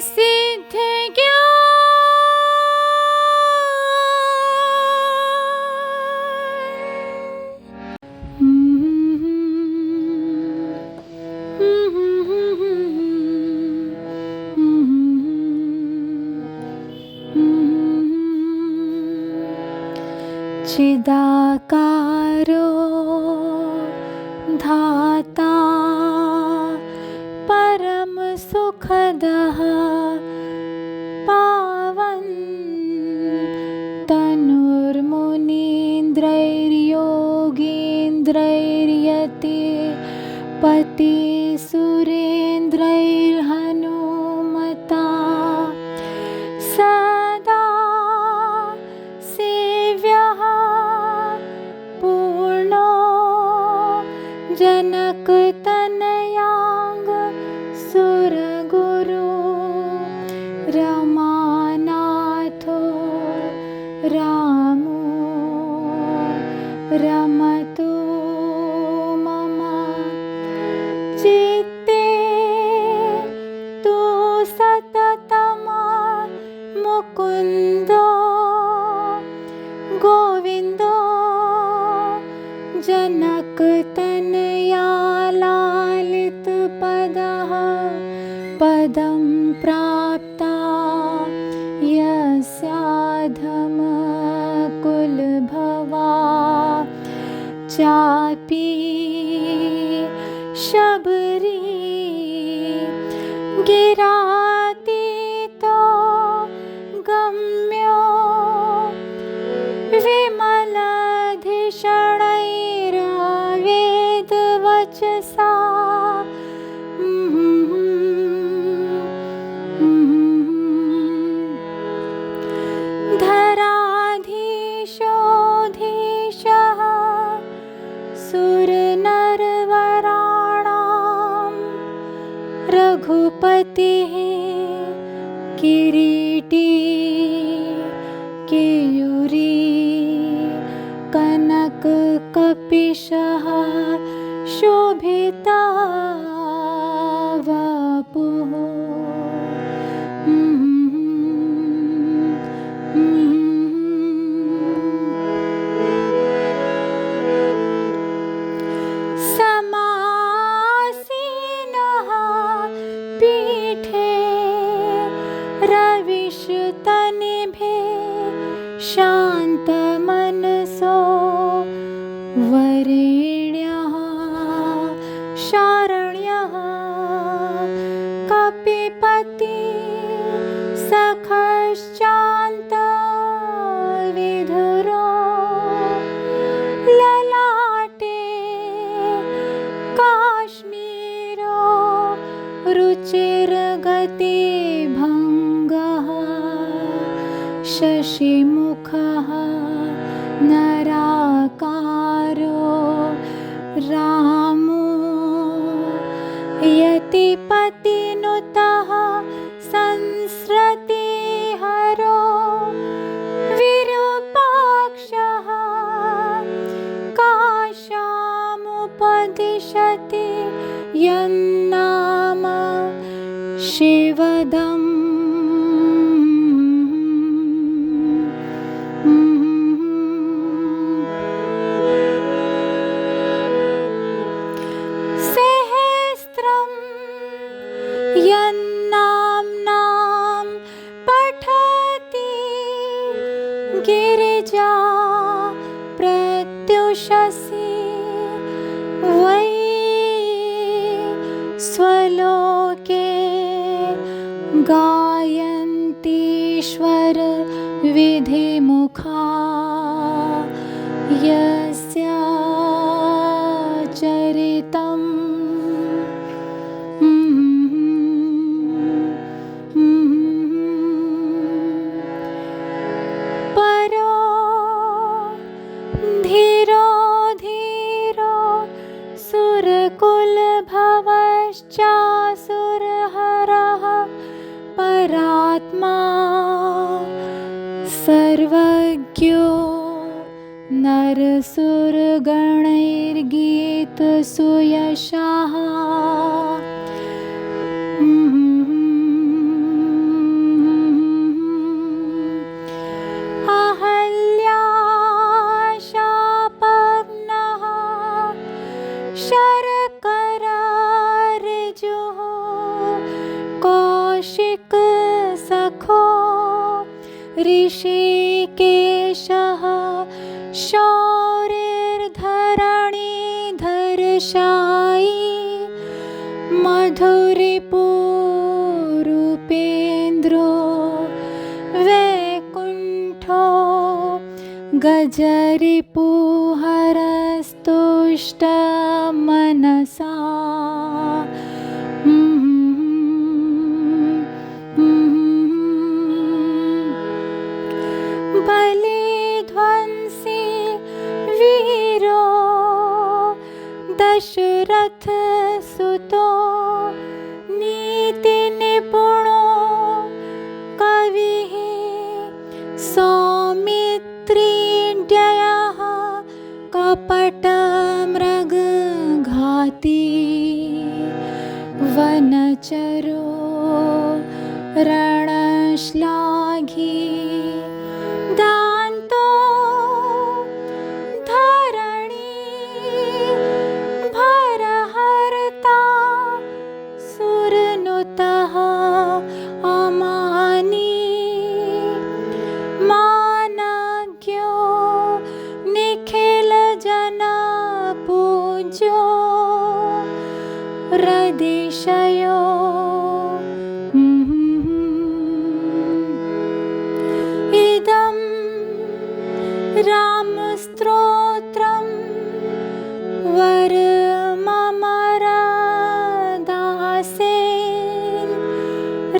प्रसिद्ध ज्ञान चिदाकारो धाता परम सुखदः पावन तनुर्मुनीन्द्रैर्योगीन्द्रैर्यति पति सुरेन्द्रैर्हनुमता सदा सेव्यः पूर्णो जनकतनयाङ्ग सुरगुरु रमानाथो रामो रमतु मम चित्ते तु सततं मुकुन्दो गोविन्दो जनकतनया लालितपदः पदं प्राप्ता यस्याधमकुलभवा चापि शबरी गिरातीतो गम्यो विमलाधिषणैरावेदवचसा धराधीशोऽधीशः सुरनरवराणां रघुपतिः किरीटी केयूरी कनककपिशः शोभिता वपुः समासीनः पीठे रविशतनिभे शान्तमनसो वरेण्यः शारण्यः कपिपति सखश्चान्तविधुरो ललाटे काश्मीरो रुचिरगतिभङ्गः शशिमुखः नराकारो रामो यतिपतिनुतः संसृतिहरो विरूपाक्षः काशामुपदिशति यन्नाम शिवदम् सहस्रं यन्नाम्नां पठति गिरिजा प्रत्युषसि वै स्वलोके गायन्तीश्वर विधिमुखा यस्य चरितं परो धीरो धीरो सुरकुलभवश्चासुरहरः परात्मा सर्वज्ञो नरसुरगणैर्गीतसुयशः कौशिक सखो ऋषिकेशः शौरिर्धरणीधरशायी मधुरिपुरूपेन्द्रो वैकुण्ठो गजरिपुहरस्तुष्टमनसा बलिध्वंसी वीरो दशरथ सुतो नीति निपुणो कविः सौमित्रीड्ययः कपटमृगघाती वनचरो रणश्लाघी दान्तो धरणी भरहर्ता सुरनुतः अमानी मानज्ञो निखिलजनपूज्यो रदिशयो इदं रामस्तोत्रं वरममरदासेन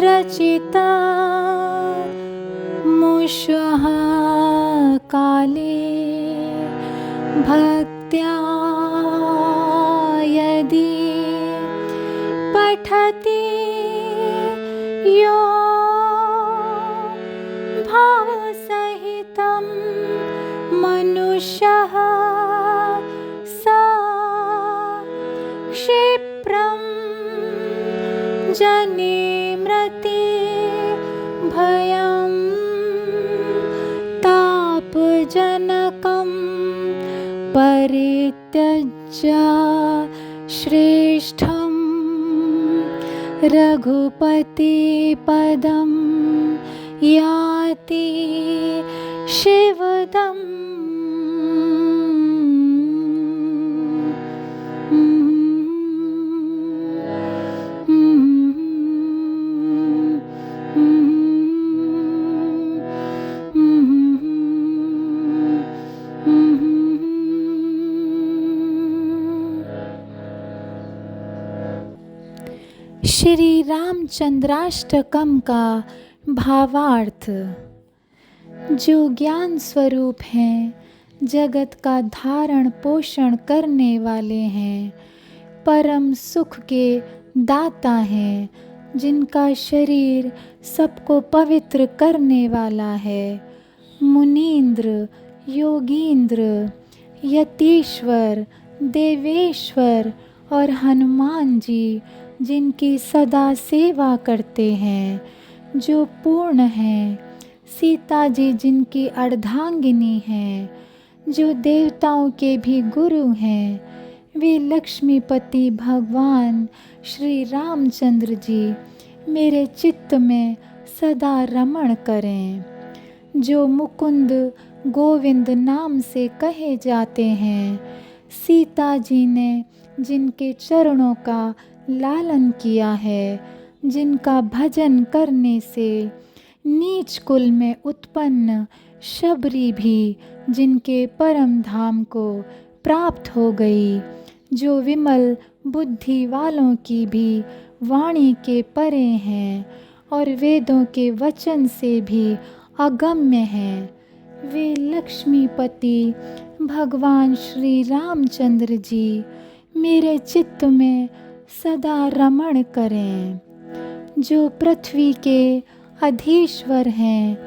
रचिता मुषः काले भक्त्या यदि पठति यो भावसहितं मनुष्यः सा क्षिप्रं जनिमृति भयं तापजनकं परित्यज्य श्रेष्ठं रघुपतिपदं याति शिवदम् श्री रामचंद्राष्टकम का भावार्थ। जो ज्ञान स्वरूप हैं, जगत का धारण पोषण करने वाले हैं, परम सुख के दाता हैं, जिनका शरीर सबको पवित्र करने वाला है, मुनीन्द्र, योगींद्र, यतीश्वर, देवेश्वर और हनुमान जी जिनकी सदा सेवा करते हैं, जो पूर्ण हैं, सीता जी जिनकी अर्धांगिनी हैं, जो देवताओं के भी गुरु हैं, वे लक्ष्मीपति भगवान श्री रामचंद्र जी मेरे चित्त में सदा रमण करें। जो मुकुंद गोविंद नाम से कहे जाते हैं, सीता जी ने जिनके चरणों का लालन किया है, जिनका भजन करने से नीच कुल में उत्पन्न शबरी भी जिनके परम धाम को प्राप्त हो गई, जो विमल बुद्धि वालों की भी वाणी के परे हैं और वेदों के वचन से भी अगम्य हैं, वे लक्ष्मीपति भगवान श्री रामचंद्र जी मेरे चित्त में सदा रमण करें। जो पृथ्वी के अधीश्वर हैं,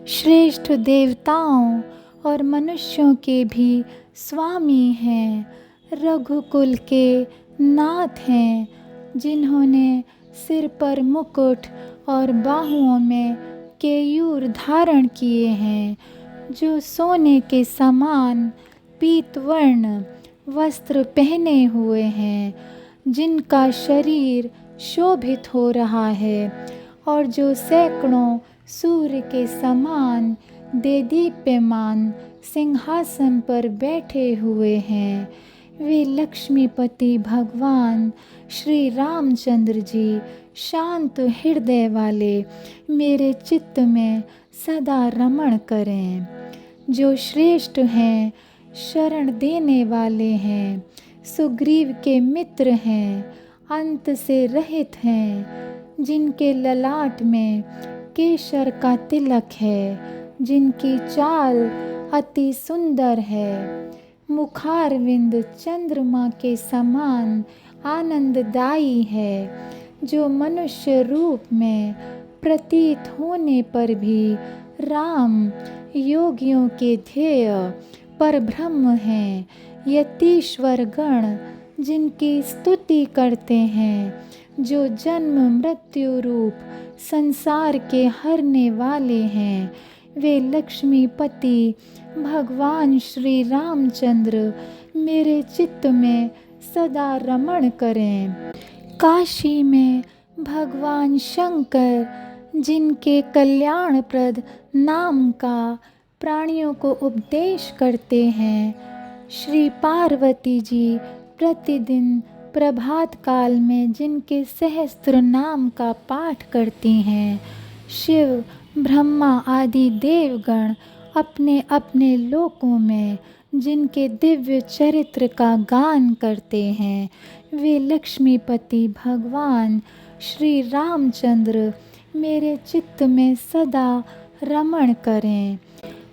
श्रेष्ठ देवताओं और मनुष्यों के भी स्वामी हैं, रघुकुल के नाथ हैं, जिन्होंने सिर पर मुकुट और बाहुओं में केयूर धारण किए हैं, जो सोने के समान पीतवर्ण वस्त्र पहने हुए हैं, जिनका शरीर शोभित हो रहा है और जो सैकड़ों सूर्य के समान देदीप्यमान सिंहासन पर बैठे हुए हैं, वे लक्ष्मीपति भगवान श्री रामचंद्र जी शांत हृदय वाले मेरे चित्त में सदा रमण करें। जो श्रेष्ठ हैं, शरण देने वाले हैं, सुग्रीव के मित्र हैं, अंत से रहित हैं, जिनके ललाट में केसर का तिलक है, जिनकी चाल अति सुंदर है, मुखारविंद चंद्रमा के समान आनंददायी है, जो मनुष्य रूप में प्रतीत होने पर भी राम योगियों के ध्येय पर ब्रह्म हैं, यतीश्वर गण जिनकी स्तुति करते हैं, जो जन्म मृत्यु रूप संसार के हरने वाले हैं, वे लक्ष्मीपति भगवान श्री रामचंद्र मेरे चित्त में सदा रमण करें। काशी में भगवान शंकर जिनके कल्याणप्रद नाम का प्राणियों को उपदेश करते हैं, श्री पार्वती जी प्रतिदिन प्रभात काल में जिनके सहस्त्र नाम का पाठ करती हैं, शिव ब्रह्मा आदि देवगण अपने अपने लोकों में जिनके दिव्य चरित्र का गान करते हैं, वे लक्ष्मीपति भगवान श्री रामचंद्र मेरे चित्त में सदा रमण करें।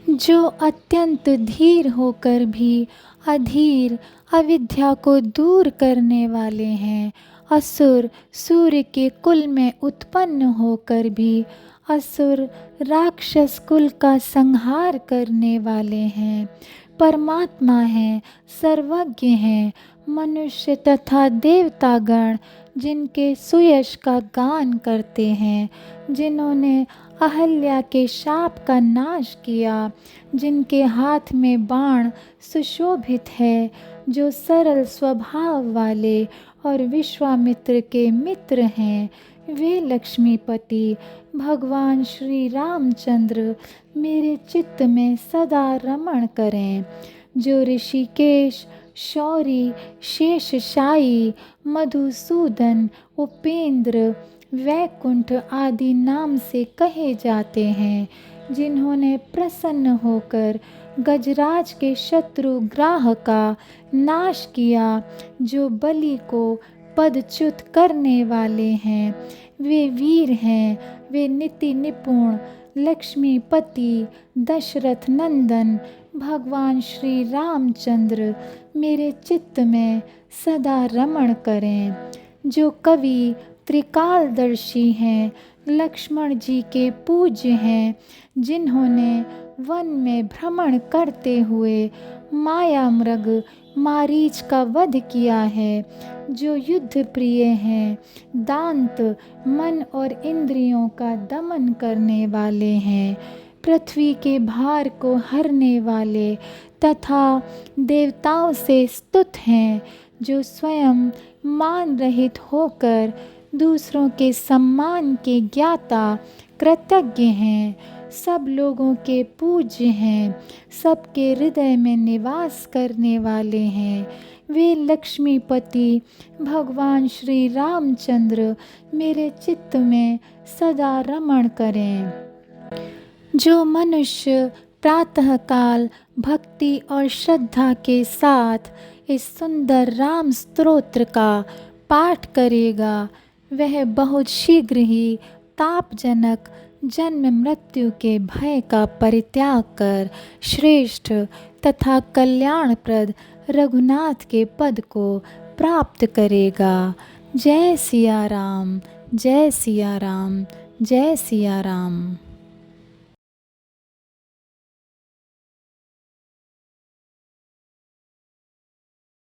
जो अत्यंत धीर होकर भी अधीर अविद्या को दूर करने वाले हैं, असुर सूर्य के कुल में उत्पन्न होकर भी असुर राक्षस कुल का संहार करने वाले हैं, परमात्मा हैं, सर्वज्ञ हैं, मनुष्य तथा देवतागण जिनके सुयश का गान करते हैं, जिन्होंने अहल्या के शाप का नाश किया, जिनके हाथ में बाण सुशोभित है, जो सरल स्वभाव वाले और विश्वामित्र के मित्र हैं, वे लक्ष्मीपति भगवान श्री रामचंद्र मेरे चित्त में सदा रमण करें। जो ऋषिकेश, शौरी, शेषशायी, मधुसूदन, उपेंद्र, वैकुंठ आदि नाम से कहे जाते हैं, जिन्होंने प्रसन्न होकर गजराज के शत्रु ग्राह का नाश किया, जो बलि को पदच्युत करने वाले हैं, वे वीर हैं, वे नीति निपुण लक्ष्मीपति दशरथ नंदन भगवान श्री रामचंद्र मेरे चित्त में सदा रमण करें। जो कवि त्रिकालदर्शी हैं, लक्ष्मण जी के पूज्य हैं, जिन्होंने वन में भ्रमण करते हुए माया मृग मारीच का वध किया है, जो युद्ध प्रिय हैं, दांत मन और इंद्रियों का दमन करने वाले हैं, पृथ्वी के भार को हरने वाले तथा देवताओं से स्तुत हैं, जो स्वयं मान रहित होकर दूसरों के सम्मान के ज्ञाता कृतज्ञ हैं, सब लोगों के पूज्य हैं, सबके हृदय में निवास करने वाले हैं, वे लक्ष्मीपति भगवान श्री रामचंद्र मेरे चित्त में सदा रमण करें। जो मनुष्य प्रातःकाल भक्ति और श्रद्धा के साथ इस सुंदर राम स्तोत्र का पाठ करेगा, वह बहुत शीघ्र ही तापजनक जन्म मृत्यु के भय का परित्याग कर श्रेष्ठ तथा कल्याणप्रद रघुनाथ के पद को प्राप्त करेगा। जय सिया राम, जय सिया राम, जय सिया राम।